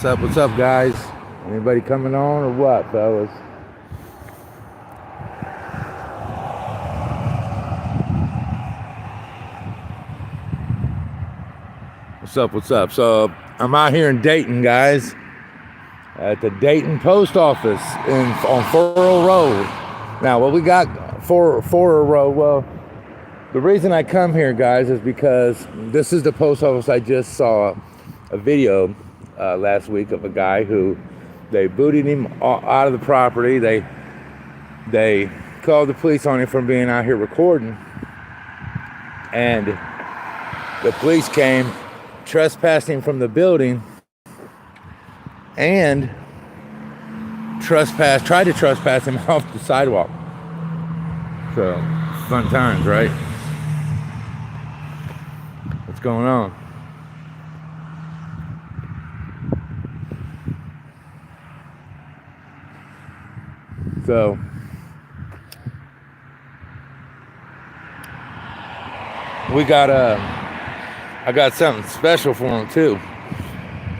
What's up, guys? Anybody coming on or what, fellas? What's up? So, I'm out here in Dayton, guys, at the Dayton Post Office on Furrow Road. Now, what we got Furrow Road, well, the reason I come here, guys, is because this is the post office. I just saw a video last week of a guy who they booted him out of the property. They called the police on him for being out here recording, and the police came, trespassed him from the building, and tried to trespass him off the sidewalk. So, fun times, right? What's going on? So, I got something special for him too.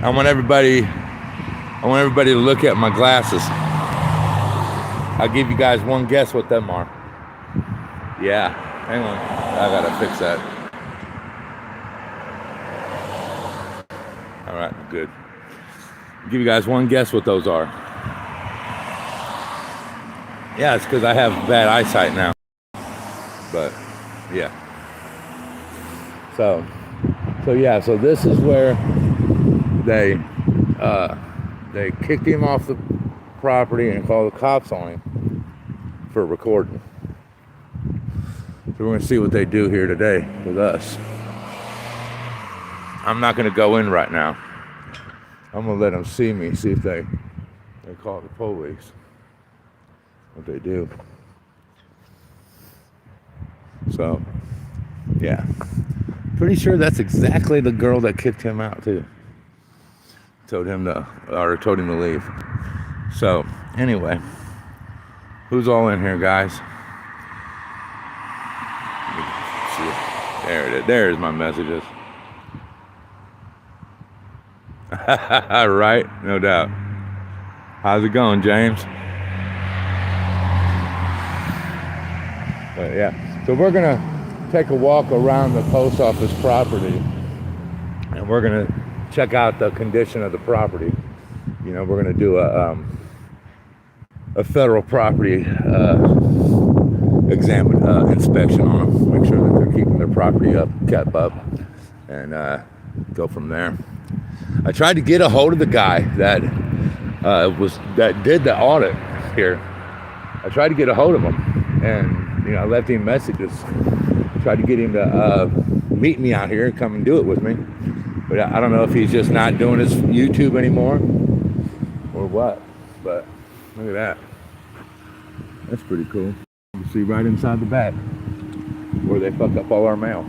I want everybody to look at my glasses. I'll give you guys one guess what them are. Yeah, hang on, I gotta fix that. All right, good. I'll give you guys one guess what those are. Yeah, it's because I have bad eyesight now. But yeah. So this is where they kicked him off the property and called the cops on him for recording. So we're gonna see what they do here today with us. I'm not gonna go in right now. I'm gonna let them see me, see if they call the police. What they do. So, yeah. Pretty sure that's exactly the girl that kicked him out too. Told him to leave. So, anyway. Who's all in here, guys? There it is. There's my messages. Right? No doubt. How's it going, James? But yeah, so we're gonna take a walk around the post office property, and we're gonna check out the condition of the property. You know, we're gonna do a federal property inspection on them, make sure that they're keeping their property kept up, and go from there. I tried to get a hold of the guy that did the audit here. I tried to get a hold of him, and I left him messages. Tried to get him to meet me out here and come and do it with me. But I don't know if he's just not doing his YouTube anymore or what. But look at that. That's pretty cool. You see right inside the back where they fuck up all our mail.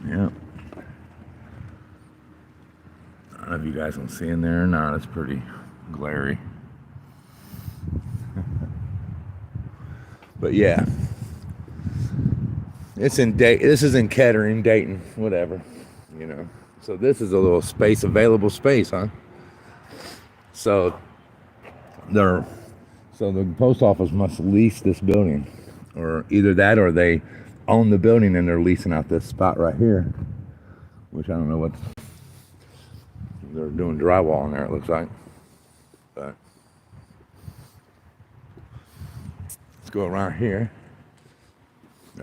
Yeah. I don't know if you guys can see in there or not. It's pretty glary. But yeah, this is in Kettering, Dayton, whatever, So this is a little available space, huh? So the post office must lease this building, or either that or they own the building and they're leasing out this spot right here, which I don't know what they're doing drywall in there. It looks like, but. Go around here.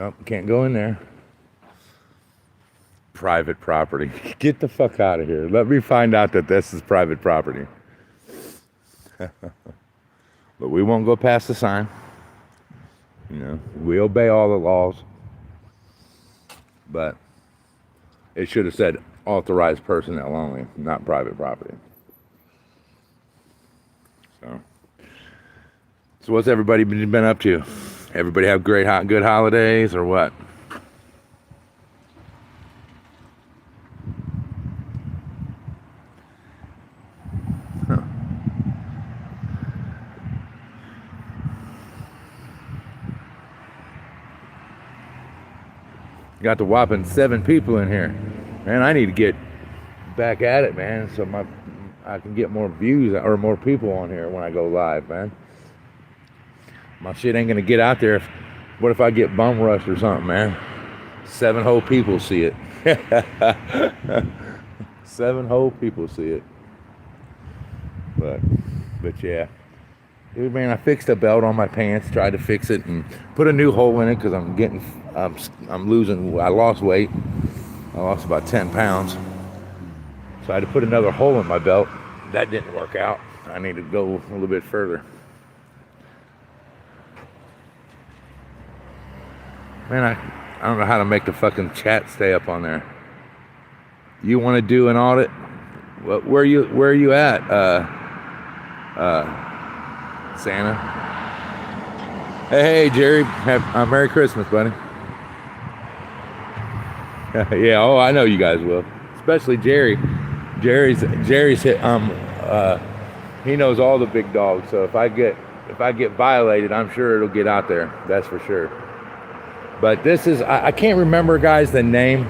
Oh, can't go in there. Private property. Get the fuck out of here. Let me find out that this is private property. But we won't go past the sign. We obey all the laws. But it should have said authorized personnel only, not private property. So what's everybody been up to? Everybody have good holidays or what? Huh. Got the whopping 7 people in here. Man, I need to get back at it, man, so I can get more views or more people on here when I go live, man. My shit ain't gonna get out there. What if I get bum rushed or something, man? 7 whole people see it. 7 whole people see it. But yeah. Dude, man, I fixed a belt on my pants, tried to fix it and put a new hole in it because I lost weight. I lost about 10 pounds. So I had to put another hole in my belt. That didn't work out. I need to go a little bit further. Man, I don't know how to make the fucking chat stay up on there. You want to do an audit? Where are you at? Santa. Hey, Jerry. Merry Christmas, buddy. Yeah. Oh, I know you guys will. Especially Jerry. Jerry's hit. He knows all the big dogs. So if I get violated, I'm sure it'll get out there. That's for sure. But this is, I can't remember, guys, the name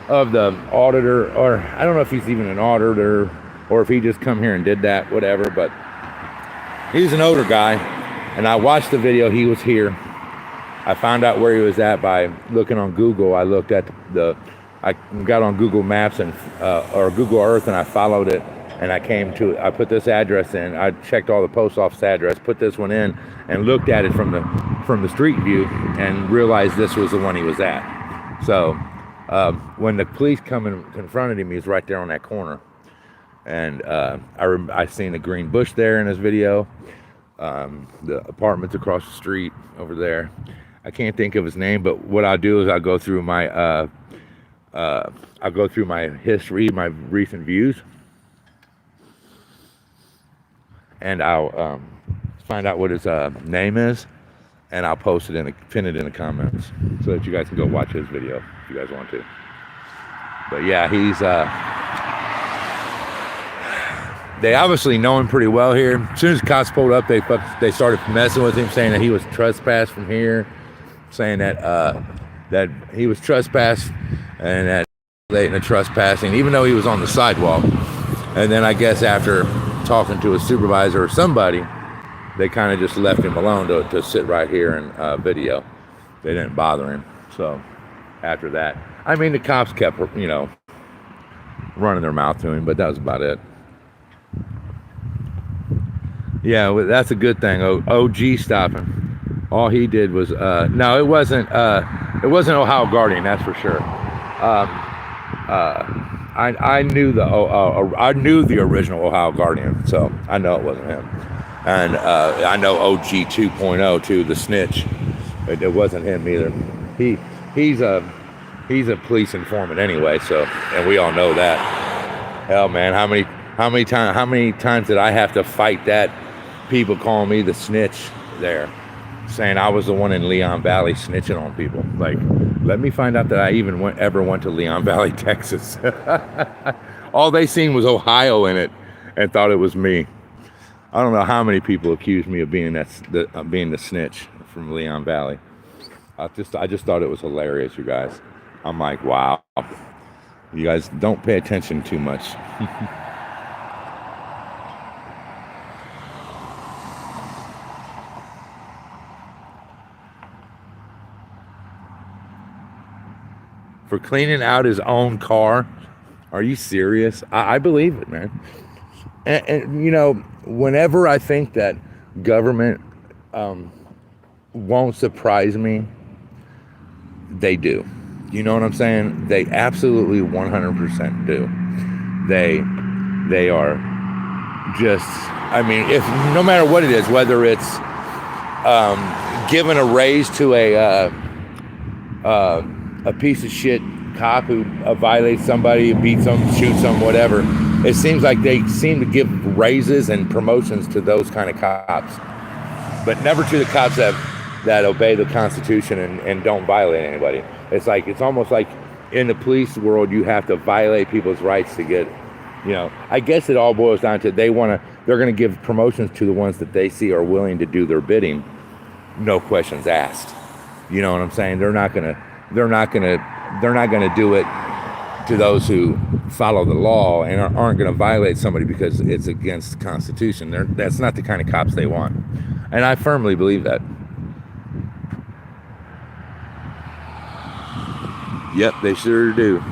of the auditor, or I don't know if he's even an auditor or if he just come here and did that, whatever, but he's an older guy, and I watched the video. He was here. I found out where he was at by looking on Google. I looked at I got on Google Maps or Google Earth, and I followed it, and I put this address in. I checked all the post office address, put this one in, and looked at it from the street view, and realized this was the one he was at. So when the police come and confronted him, he was right there on that corner. And I seen a green bush there in his video. The apartments across the street over there. I can't think of his name, but what I'll do is I'll go through my history, my recent views, and I'll find out what his name is, and I'll post it pin it in the comments so that you guys can go watch his video if you guys want to. But yeah, he's they obviously know him pretty well here. As soon as cops pulled up, they started messing with him, saying that he was trespassed from here, saying that he was trespassed and that late in the trespassing, even though he was on the sidewalk. And then I guess after talking to a supervisor or somebody, they kind of just left him alone to sit right here and video. They didn't bother him. So after that, I mean, the cops kept, running their mouth to him, but that was about it. Yeah, that's a good thing. OG stopping. All he did was no, it wasn't Ohio Guardian, that's for sure. I knew the original Ohio Guardian, so I know it wasn't him. And I know OG 2.0 too, the snitch. It wasn't him either. He's a police informant anyway, so, and we all know that. Hell, man, how many times did I have to fight that? People calling me the snitch there, saying I was the one in Leon Valley snitching on people. Like, let me find out that I even ever went to Leon Valley, Texas. All they seen was Ohio in it and thought it was me. I don't know how many people accused me of being the snitch from Leon Valley. I just thought it was hilarious, you guys. I'm like, wow. You guys don't pay attention too much. For cleaning out his own car? Are you serious? I believe it, man. And whenever I think that government won't surprise me, they do. You know what I'm saying? They absolutely 100% do. They are just, I mean, if no matter what it is, whether it's giving a raise to a piece of shit cop who violates somebody, beats them, shoots them, whatever. It seems like they seem to give raises and promotions to those kind of cops, but never to the cops that obey the Constitution and don't violate anybody. It's almost like in the police world, you have to violate people's rights to get, I guess it all boils down to they're going to give promotions to the ones that they see are willing to do their bidding, no questions asked. You know what I'm saying? They're not going to they're not gonna do it to those who follow the law and aren't going to violate somebody because it's against the Constitution. That's not the kind of cops they want, and I firmly believe that. Yep, they sure do.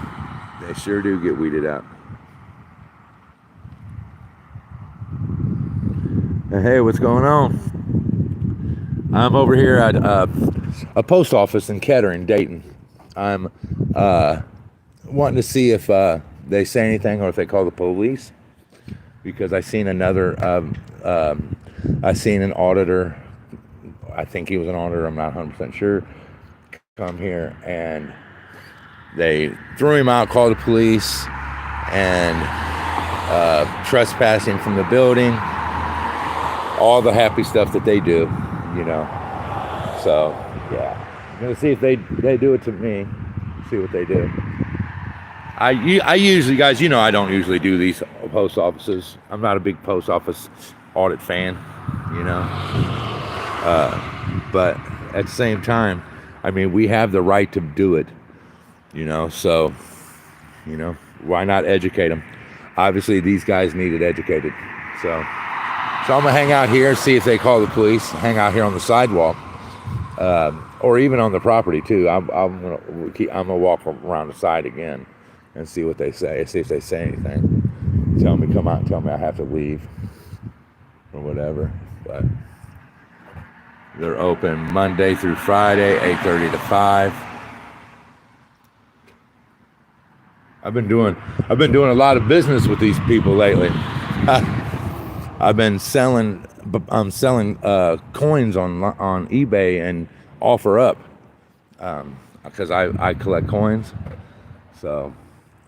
They sure do get weeded out. Hey, what's going on? I'm over here at a post office in Kettering, Dayton. I'm wanting to see if they say anything or if they call the police, because I seen I seen an auditor, I think he was an auditor, I'm not 100% sure, come here, and they threw him out, called the police, and trespassing from the building, all the happy stuff that they do, you know. So yeah, I'm gonna see if they do it to me, see what they do. I usually, guys, you know, I don't usually do these post offices. I'm not a big post office audit fan, you know. But at the same time, I mean, we have the right to do it, you know. So, you know, why not educate them? Obviously, these guys needed educated. So I'm gonna hang out here, see if they call the police. Hang out here on the sidewalk, or even on the property too. I'm gonna walk around the side again and see what they say, see if they say anything. Tell me, come out and tell me I have to leave or whatever. But they're open Monday through Friday, 8:30 to 5. I've been doing a lot of business with these people lately. I'm selling coins on eBay and OfferUp, because I collect coins. So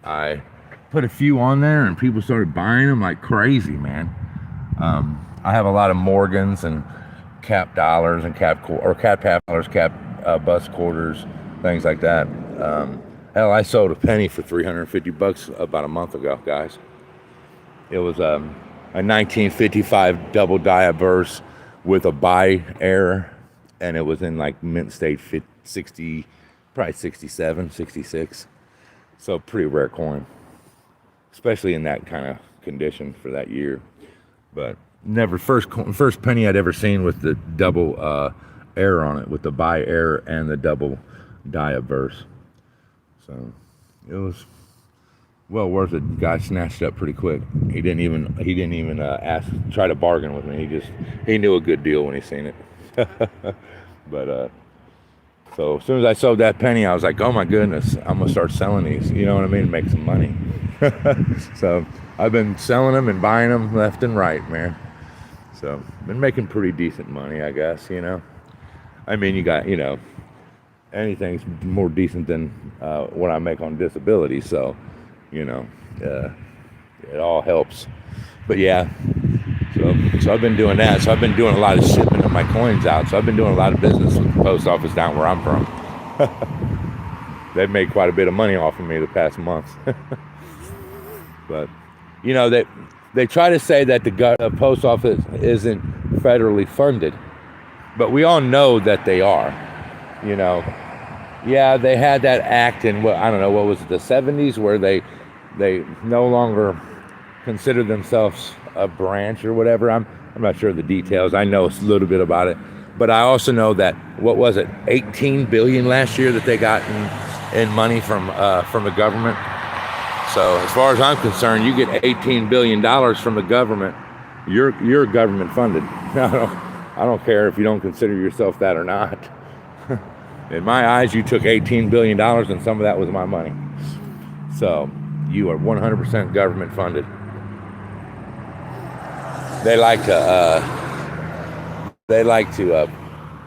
I put a few on there and people started buying them like crazy, man. I have a lot of Morgans and cap dollars and cap half dollars, cap bus quarters, things like that. Hell, I sold a penny for $350 about a month ago, guys. It was a 1955 double die verse with a buy error, and it was in like mint state 60, probably 67, 66. So pretty rare coin, especially in that kind of condition for that year. But never, first penny I'd ever seen with the double error on it, with the buy error and the double die verse. So it was well worth it. Guy snatched it up pretty quick. He didn't even try to bargain with me. He knew a good deal when he seen it. But so as soon as I sold that penny, I was like, oh my goodness, I'm gonna start selling these. You know what I mean? Make some money. So I've been selling them and buying them left and right, man. So been making pretty decent money, I guess. You know, I mean, you got, you know, anything's more decent than what I make on disability. So, you know, it all helps. But yeah, so I've been doing that. So I've been doing a lot of shipping of my coins out. So I've been doing a lot of business with the post office down where I'm from. They've made quite a bit of money off of me the past month. But, you know, they try to say that the post office isn't federally funded, but we all know that they are. You know, yeah, they had that act in, I don't know, what was it, the 70s, where they no longer consider themselves a branch or whatever. I'm not sure of the details. I know a little bit about it, but I also know that, what was it, 18 billion last year that they got in money from the government. So as far as I'm concerned, you get $18 billion from the government, you're government funded. I don't care if you don't consider yourself that or not. In my eyes, you took $18 billion and some of that was my money. So you are 100% government funded. They like to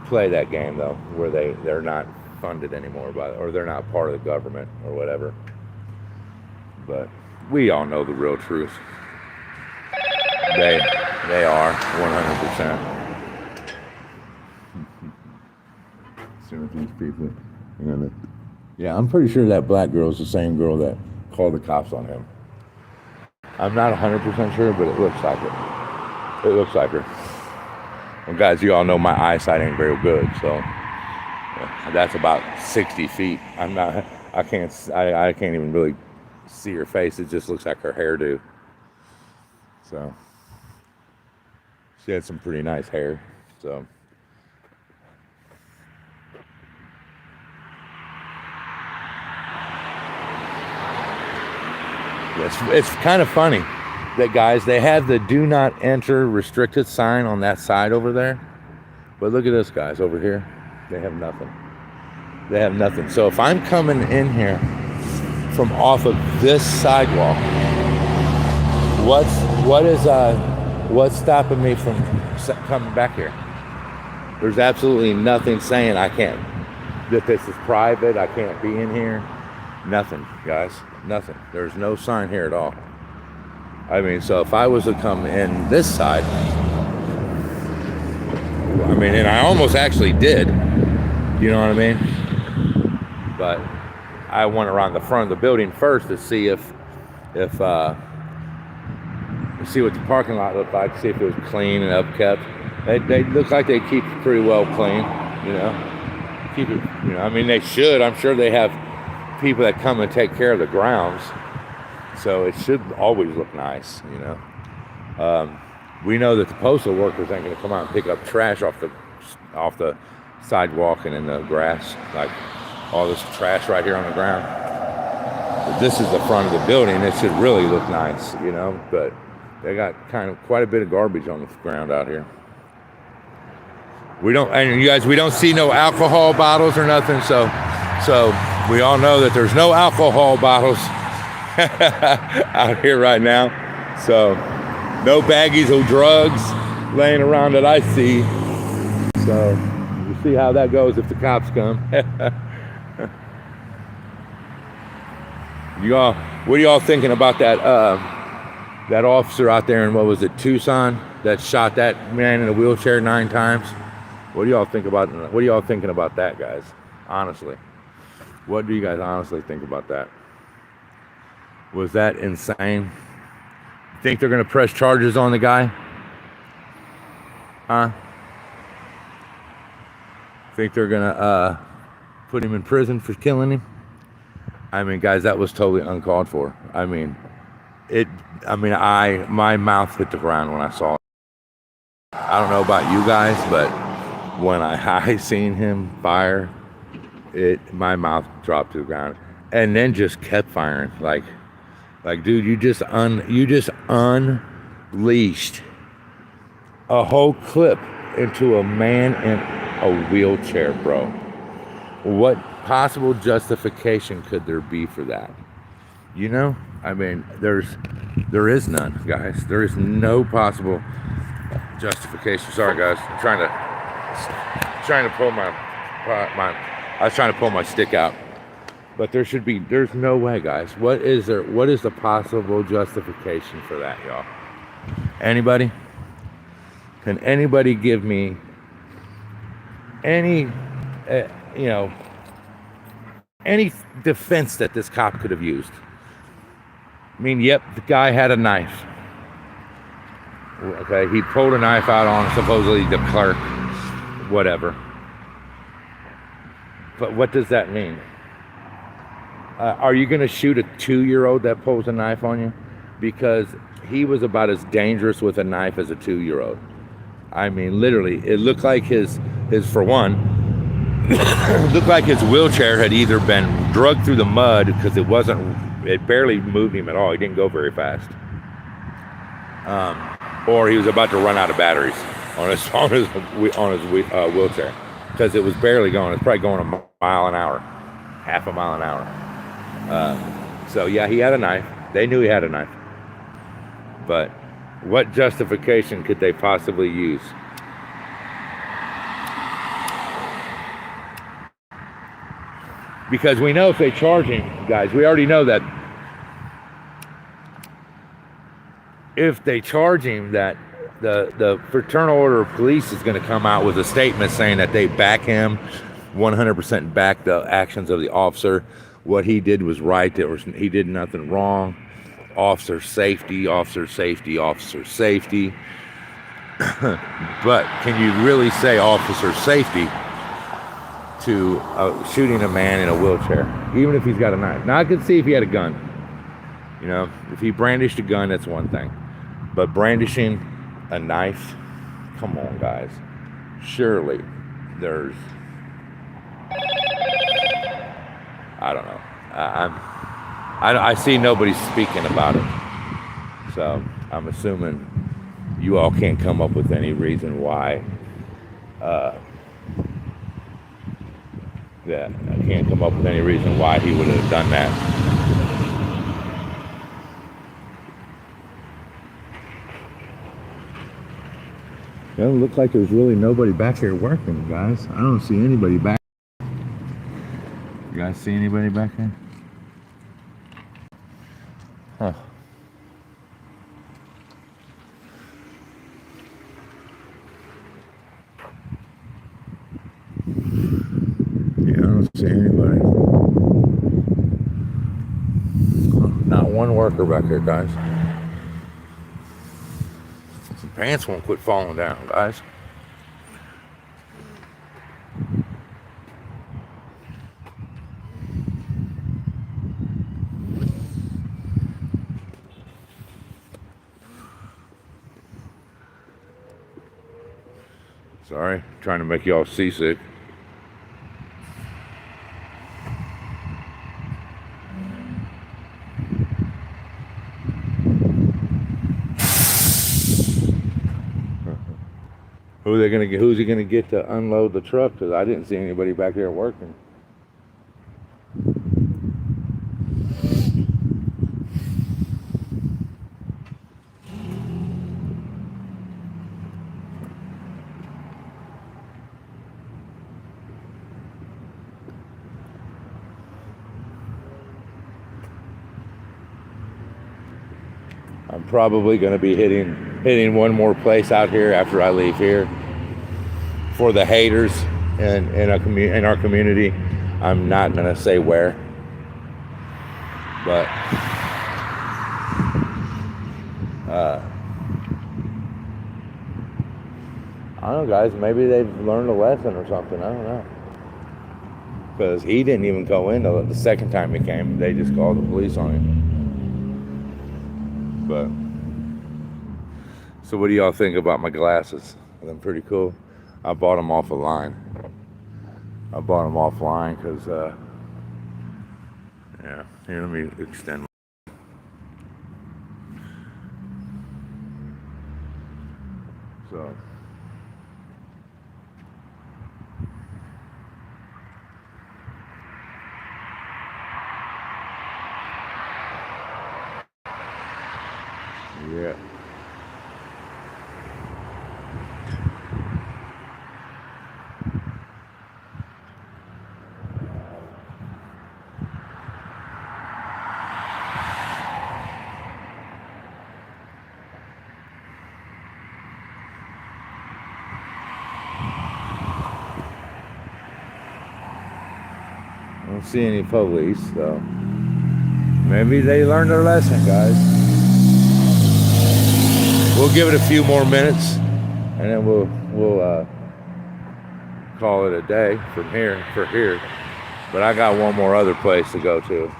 play that game though, where they're not funded anymore or they're not part of the government or whatever. But we all know the real truth. They are 100%. See what these people, you know, yeah, I'm pretty sure that black girl is the same girl that called the cops on him. I'm not 100% sure, but it looks like it. It looks like her. Well, guys, you all know my eyesight ain't very good, so That's about 60 feet. I can't even really see her face. It just looks like her hairdo. So she had some pretty nice hair. So it's kind of funny that, guys, they have the do not enter restricted sign on that side over there. But look at this, guys, over here. They have nothing. They have nothing. So if I'm coming in here from off of this sidewalk, what's stopping me from coming back here? There's absolutely nothing saying I can't, that this is private, I can't be in here. Nothing, guys, nothing. There's no sign here at all. I mean, so if I was to come in this side, I mean, and I almost actually did, you know what I mean? But I went around the front of the building first to see see what the parking lot looked like, see if it was clean and upkept. They look like they keep it pretty well clean, you know. Keep it, you know. I mean, they should. I'm sure they have people that come and take care of the grounds, so it should always look nice, you know. We know that the postal workers ain't going to come out and pick up trash off the sidewalk and in the grass, like all this trash right here on the ground. But this is the front of the building. It should really look nice, you know. But they got quite a bit of garbage on the ground out here. We don't see no alcohol bottles or nothing. So we all know that there's no alcohol bottles out here right now. So no baggies of drugs laying around that I see. So we'll see how that goes if the cops come. What are y'all thinking about that officer out there in, what was it, Tucson, that shot that man in a wheelchair 9 times? What do y'all think about? What are y'all thinking about that, guys? Honestly, what do you guys honestly think about that? Was that insane? Think they're gonna press charges on the guy? Huh? Think they're gonna put him in prison for killing him? I mean, guys, that was totally uncalled for. I mean, my mouth hit the ground when I saw it. I don't know about you guys, but when I seen him fire, my mouth dropped to the ground, and then just kept firing. Like, dude, you just unleashed a whole clip into a man in a wheelchair, bro. What possible justification could there be for that? You know, I mean, there is none, guys. There is no possible justification. Sorry, guys. I'm trying to pull I was trying to pull my stick out, but there's no way, guys. What is the possible justification for that, y'all? Anybody? Can anybody give me any any defense that this cop could have used? I mean, yep, the guy had a knife. Okay, he pulled a knife out on supposedly the clerk, whatever. But what does that mean? Are you going to shoot a 2-year-old that pulls a knife on you? Because he was about as dangerous with a knife as a 2-year-old. I mean, literally, it looked like his for one, looked like his wheelchair had either been dragged through the mud, because it barely moved him at all. He didn't go very fast. Or he was about to run out of batteries on his wheelchair, because it was barely going. It's probably going a mile an hour, half a mile an hour. So yeah, he had a knife. They knew he had a knife. But what justification could they possibly use? Because we know if they charge him, guys, we already know that if they charge him, that the Fraternal Order of Police is going to come out with a statement saying that they back him, 100% back the actions of the officer. What he did was right. He did nothing wrong. Officer safety, officer safety, officer safety. But can you really say officer safety to shooting a man in a wheelchair, even if he's got a knife. Now I could see if he had a gun. You know, if he brandished a gun, that's one thing. But brandishing a knife, come on, guys. Surely there's, I don't know. I see nobody speaking about it. So I'm assuming you all can't come up with any reason why. Yeah, I can't come up with any reason why he would have done that. It doesn't look like there's really nobody back here working, guys. I don't see anybody back. You guys see anybody back there? Huh. Yeah, I don't see anybody. Not one worker back here, guys. Some pants won't quit falling down, guys. Sorry, trying to make y'all seasick. Who's he gonna get to unload the truck? Because I didn't see anybody back there working. I'm probably going to be hitting one more place out here after I leave here. For the haters in our community, I'm not going to say where, but I don't know, guys. Maybe they've learned a lesson or something. I don't know, because he didn't even go in the second time he came. They just called the police on him. But so what do y'all think about my glasses? Are they pretty cool? I bought them off a line. I bought them offline because yeah, here, let me extend. So yeah. I don't see any police, so maybe they learned their lesson, guys. We'll give it a few more minutes, and then we'll call it a day from here for here. But I got one more other place to go to.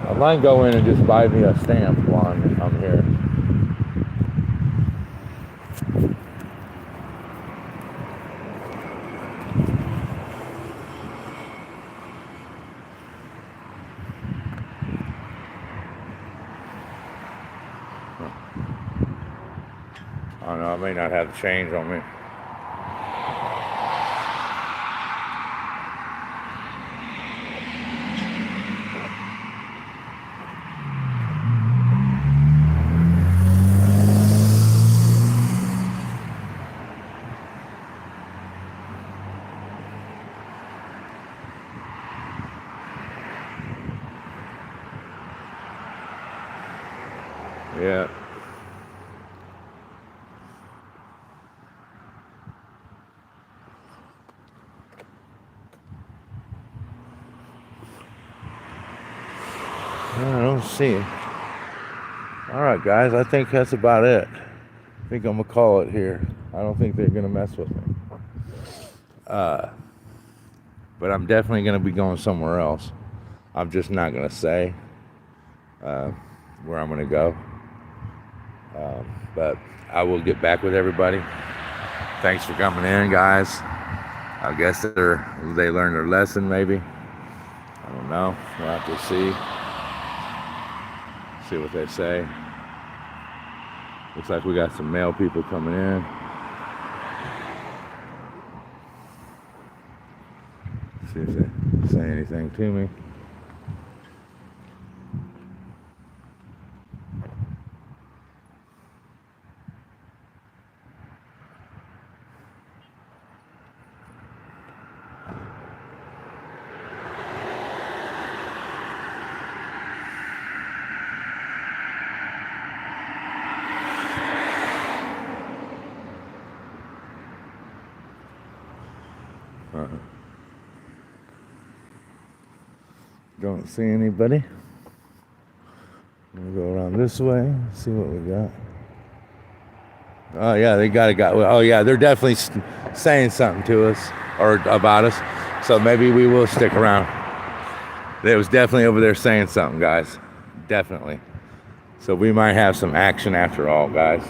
I might go in and just buy me a stamp while I'm here. I don't know, I may not have the change on me. Yeah. I don't see it. All right, guys, I think that's about it. I think I'm gonna call it here. I don't think they're gonna mess with me. But I'm definitely gonna be going somewhere else. I'm just not gonna say where I'm gonna go. But I will get back with everybody. Thanks for coming in, guys. I guess they learned their lesson, maybe. I don't know. We'll have to see what they say. Looks like we got some male people coming in. See if they say anything to me. Don't see anybody. We'll go around this way, see what we got. Oh yeah, they got a guy. Oh yeah, they're definitely saying something to us or about us. So maybe we will stick around. They was definitely over there saying something, guys. Definitely. So we might have some action after all, guys.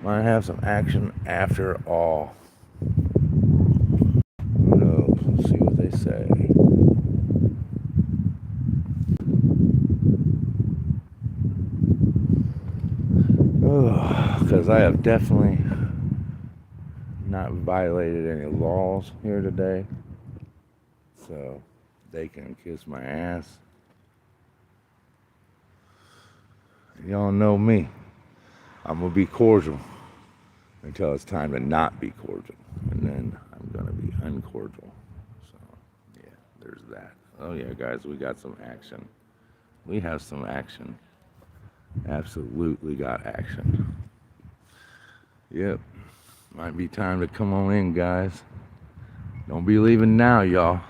Might have some action after all. Who knows? Let's see what they say. Because I have definitely not violated any laws here today. So they can kiss my ass. Y'all know me. I'm going to be cordial until it's time to not be cordial. And then I'm going to be uncordial. So, yeah, there's that. Oh, yeah, guys, we got some action. We have some action. Absolutely got action. Yep. Might be time to come on in, guys. Don't be leaving now, y'all.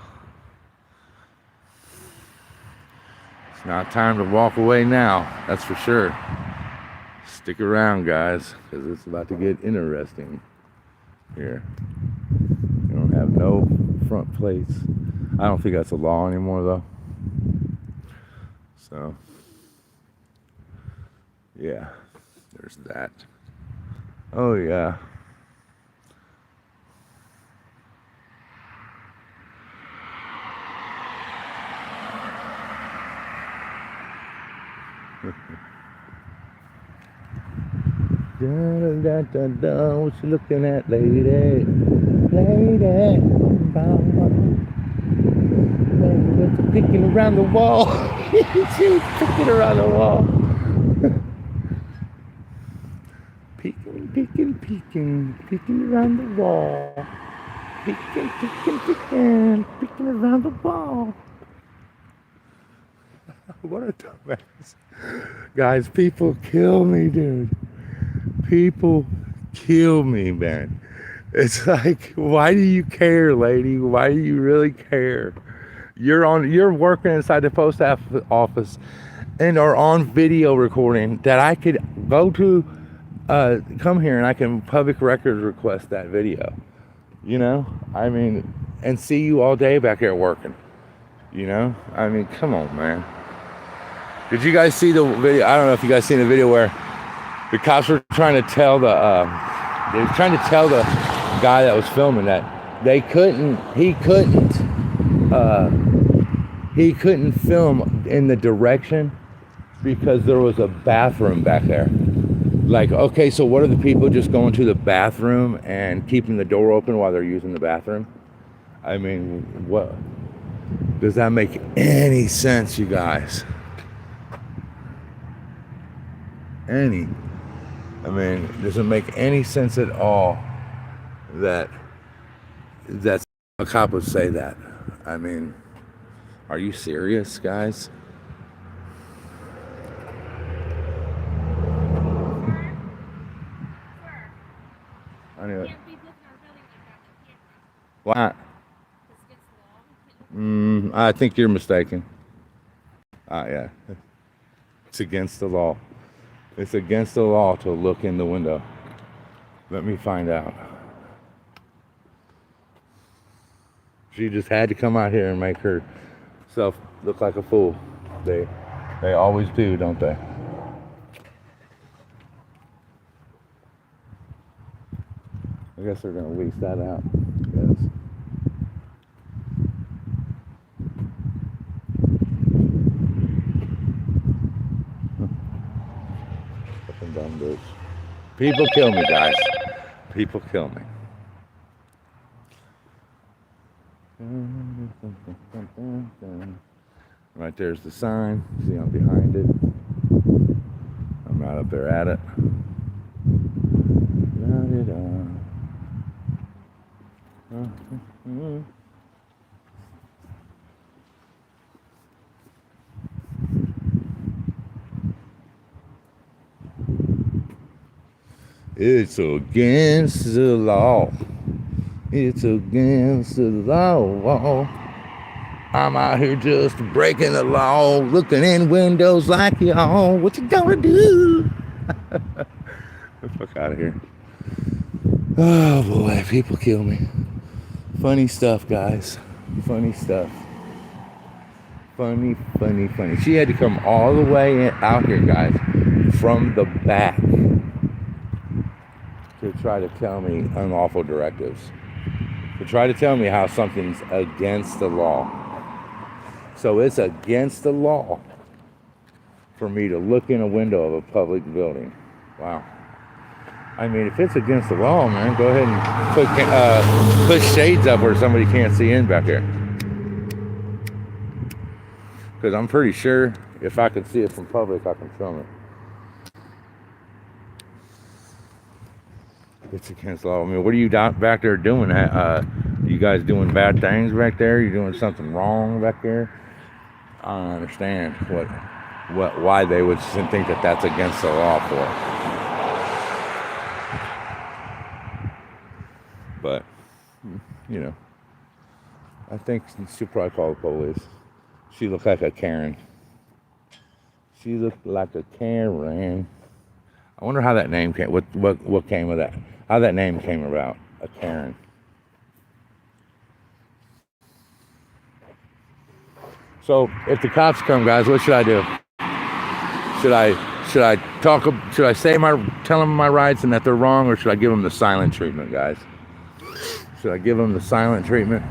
It's not time to walk away now. That's for sure. Stick around, guys, because it's about to get interesting here. You don't have no front plates. I don't think that's a law anymore, though. So, yeah, there's that. Oh, yeah. Da, da, da, da, what you looking at, lady? Lady, picking around the wall. She was picking around the wall. Peeking around the wall. Peeking around the wall. What a dumbass. Guys, people kill me, dude. People kill me, man. It's like, why do you care, lady? Why do you really care? You're working inside the post office and are on video recording that I could go to come here and I can public records request that video. You know? I mean, and see you all day back there working. You know? I mean, come on, man. Did you guys see the video? I don't know if you guys seen the video where the cops were trying to tell the guy that was filming that he couldn't film in the direction because there was a bathroom back there. Like, okay, so what are the people just going to the bathroom and keeping the door open while they're using the bathroom? I mean, what does that make any sense, you guys? I mean, does it make any sense at all that a cop would say that? I mean, are you serious, guys? Anyway. Why? I think you're mistaken. Yeah. It's against the law. It's against the law to look in the window. Let me find out. She just had to come out here and make herself look like a fool. They always do, don't they? I guess they're gonna lease that out. Yes. Up and down bridge. People kill me, guys. People kill me. Right there's the sign. See, I'm behind it. I'm right up there at it. It's against the law. It's against the law. I'm out here just breaking the law, looking in windows like y'all. What you gonna do? Get the fuck out of here. Oh boy, people kill me. Funny stuff, guys. Funny stuff. Funny. She had to come all the way out here, guys, from the back to try to tell me unlawful directives. To try to tell me how something's against the law. So it's against the law for me to look in a window of a public building. Wow. I mean, if it's against the law, man, go ahead and put shades up where somebody can't see in back here. Because I'm pretty sure if I could see it from public, I can film it. It's against the law. I mean, what are you back there doing? You guys doing bad things back there? You doing something wrong back there? I don't understand why they would think that that's against the law for. But, you know, I think she'll probably call the police. She looked like a Karen. She looked like a Karen. I wonder how that name came. What came of that? How that name came about? A Karen. So if the cops come, guys, what should I do? Should I tell them my rights and that they're wrong, or should I give them the silent treatment, guys? Should I give them the silent treatment?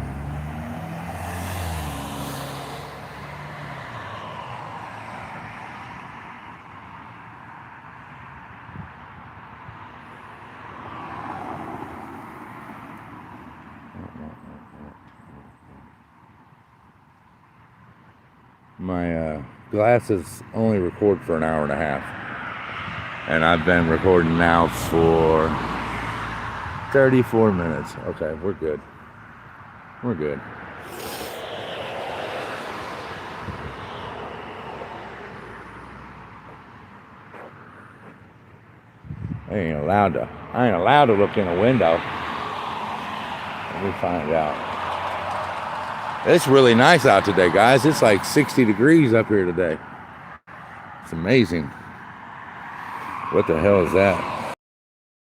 My glasses only record for an hour and a half, and I've been recording now for 34 minutes. Okay, we're good. We're good. I ain't allowed to look in a window. Let me find out. It's really nice out today, guys. It's like 60 degrees up here today. It's amazing. What the hell is that?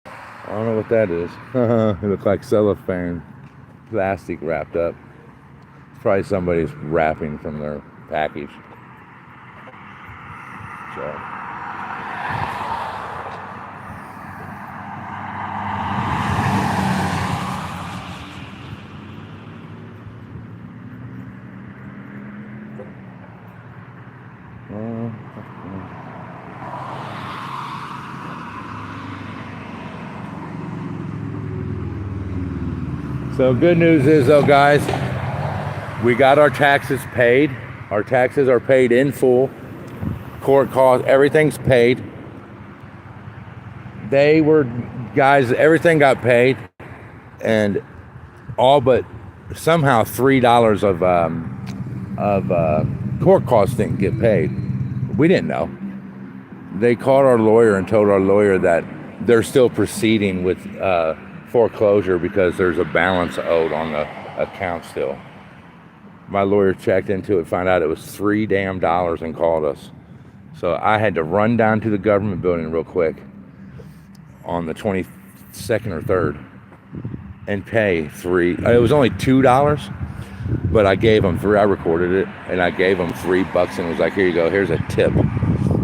I don't know what that is. It looks like cellophane, plastic wrapped up. It's probably somebody's wrapping from their package. So good news is, though, guys, we got our taxes paid. Our taxes are paid in full. Court costs, everything's paid. Everything got paid, and all but somehow $3 of court costs didn't get paid. We didn't know. They called our lawyer and told our lawyer that they're still proceeding with foreclosure because there's a balance owed on account still. My lawyer checked into it, found out it was $3 damn and called us. So I had to run down to the government building real quick on the 22nd or 3rd and pay it was only $2, but I gave them three. I recorded it and I gave them $3 and was like, here you go, here's a tip.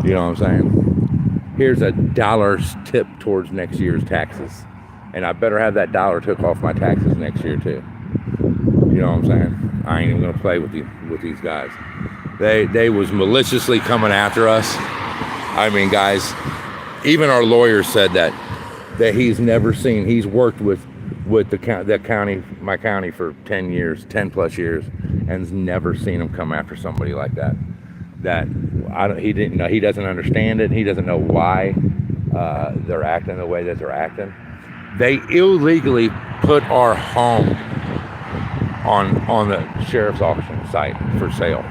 You know what I'm saying? Here's $1 tip towards next year's taxes. And I better have that $1 took off my taxes next year too. You know what I'm saying? I ain't even gonna play with these guys. They was maliciously coming after us. I mean, guys, even our lawyer said that he's never seen. He's worked with my county for 10 plus years, and has never seen him come after somebody like that. He didn't know. He doesn't understand it. He doesn't know why they're acting the way that they're acting. They illegally put our home on the sheriff's auction site for sale.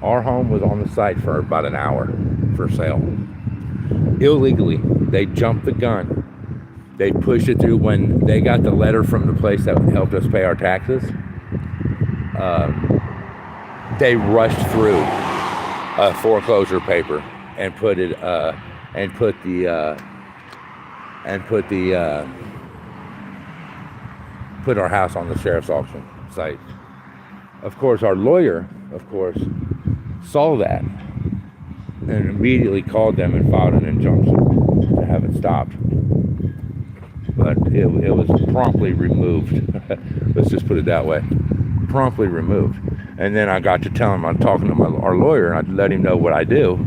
Our home was on the site for about an hour for sale. Illegally, they jumped the gun. They pushed it through. When they got the letter from the place that helped us pay our taxes, they rushed through a foreclosure paper and put our house on the sheriff's auction site. Of course, our lawyer, saw that and immediately called them and filed an injunction to have it stopped. But it was promptly removed. Let's just put it that way. Promptly removed. And then I got to tell him, I'm talking to our lawyer, and I let him know what I do.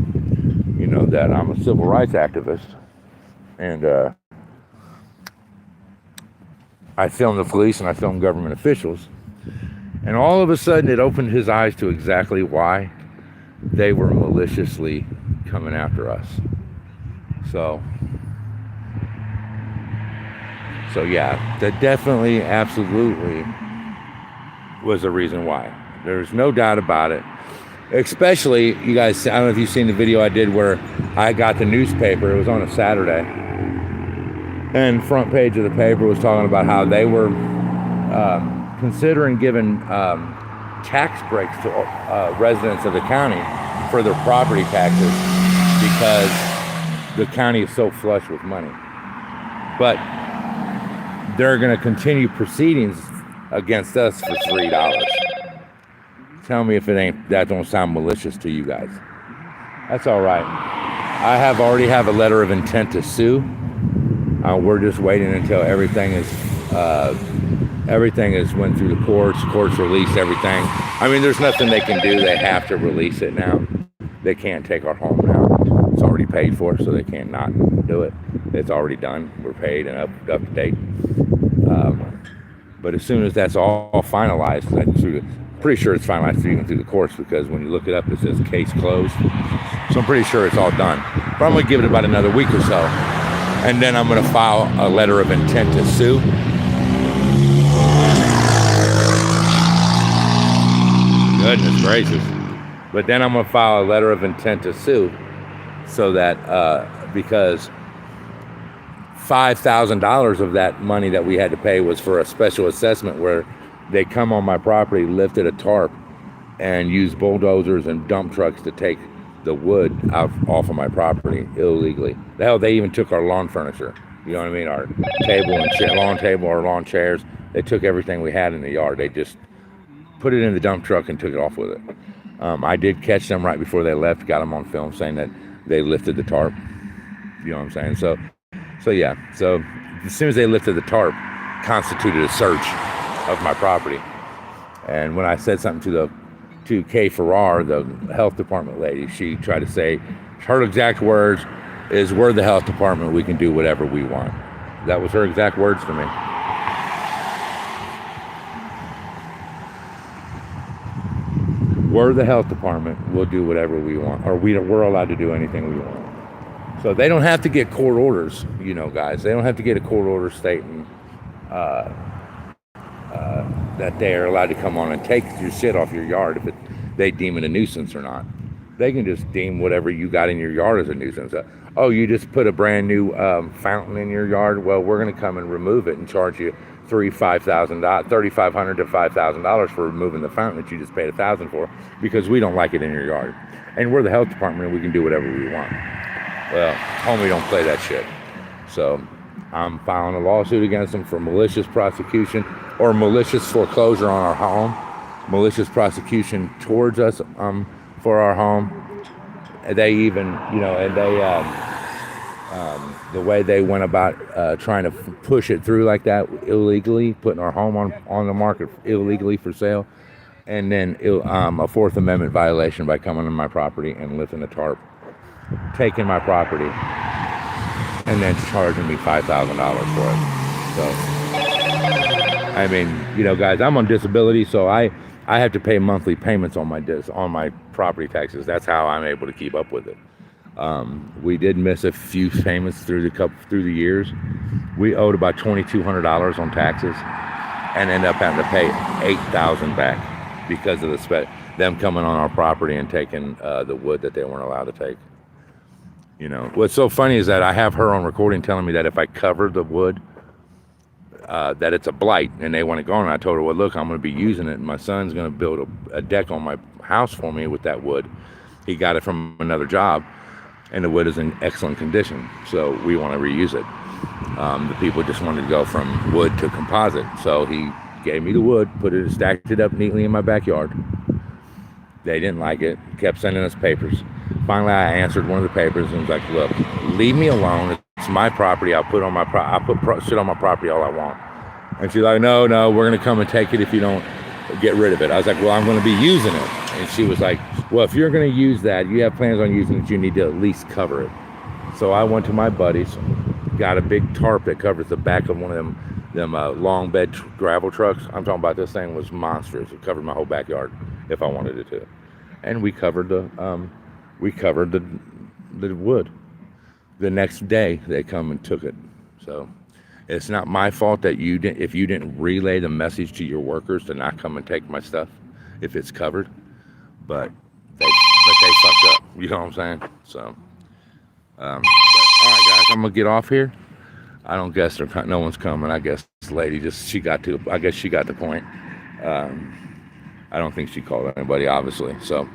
You know, that I'm a civil rights activist. And I filmed the police and I filmed government officials. And all of a sudden it opened his eyes to exactly why they were maliciously coming after us. So yeah, that definitely, absolutely was a reason why. There's no doubt about it. Especially, you guys, I don't know if you've seen the video I did where I got the newspaper. It was on a Saturday. And front page of the paper was talking about how they were considering giving tax breaks to residents of the county for their property taxes because the county is so flush with money. But they're going to continue proceedings against us for $3. Tell me if that don't sound malicious to you guys. That's all right. I already have a letter of intent to sue. We're just waiting until everything is went through the courts released everything. I mean, there's nothing they can do. They have to release it now. They can't take our home now. It's already paid for, so they can't not do it. It's already done. We're paid and up to date. But as soon as that's all finalized, pretty sure it's finalized even through the courts, because when you look it up, it says case closed. So I'm pretty sure it's all done. But I'm going to give it about another week or so. And then I'm going to file a letter of intent to sue. Goodness gracious. But then I'm going to file a letter of intent to sue so that, because $5,000 of that money that we had to pay was for a special assessment where they come on my property, lifted a tarp, and used bulldozers and dump trucks to take the wood off of my property illegally. The hell, they even took our lawn furniture. You know what I mean? Our table and lawn table, our lawn chairs. They took everything we had in the yard. They just put it in the dump truck and took it off with it. I did catch them right before they left, got them on film saying that they lifted the tarp. You know what I'm saying? So yeah. So as soon as they lifted the tarp, constituted a search of my property. And when I said something to Kay Farrar, the health department lady, she tried to say, her exact words is, we're the health department, we can do whatever we want. That was her exact words to me. We're the health department, we'll do whatever we want, or we're allowed to do anything we want. So they don't have to get court orders, you know, guys. They don't have to get a court order stating that they are allowed to come on and take your shit off your yard if they deem it a nuisance or not. They can just deem whatever you got in your yard as a nuisance. Oh, you just put a brand new fountain in your yard? Well, we're going to come and remove it and charge you $3,500 to $5,000 for removing the fountain that you just paid $1,000 for because we don't like it in your yard. And we're the health department and we can do whatever we want. Well, homie don't play that shit. So I'm filing a lawsuit against them for malicious prosecution or malicious foreclosure on our home, malicious prosecution towards us for our home. They even, and they, the way they went about trying to push it through like that illegally, putting our home on the market illegally for sale, and then a Fourth Amendment violation by coming on my property and lifting a tarp, taking my property, and then charging me $5,000 for it. So, I mean, guys, I'm on disability, so I have to pay monthly payments on my property taxes. That's how I'm able to keep up with it. We did miss a few payments through the years. We owed about $2,200 on taxes, and ended up having to pay $8,000 back because of them coming on our property and taking the wood that they weren't allowed to take. What's so funny is that I have her on recording telling me that if I cover the wood, that it's a blight and they want it gone. And I told her, well, look, I'm going to be using it, and my son's going to build a deck on my house for me with that wood. He got it from another job, and the wood is in excellent condition, so we want to reuse it. The people just wanted to go from wood to composite, so he gave me the wood, stacked it up neatly in my backyard. They didn't like it, kept sending us papers. Finally, I answered one of the papers and was like, look, leave me alone. It's my property. I'll put shit on my property all I want. And she's like, no, we're going to come and take it if you don't get rid of it. I was like, well, I'm going to be using it. And she was like, well, if you're going to use that, you have plans on using it, you need to at least cover it. So I went to my buddies, got a big tarp that covers the back of one of them long bed gravel trucks. I'm talking about, this thing was monstrous. It covered my whole backyard if I wanted it to. And we covered the wood. The next day they come and took it. So it's not my fault that if you didn't relay the message to your workers to not come and take my stuff if it's covered, but they fucked up. You know what I'm saying? So, but all right, guys, I'm gonna get off here. I don't guess no one's coming. I guess this lady she got the point. I don't think she called anybody, obviously. So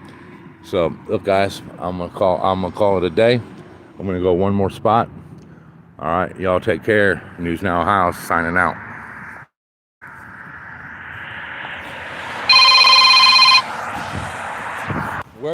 look, guys, I'm gonna call it a day. I'm gonna go one more spot. All right, y'all take care. News Now House signing out.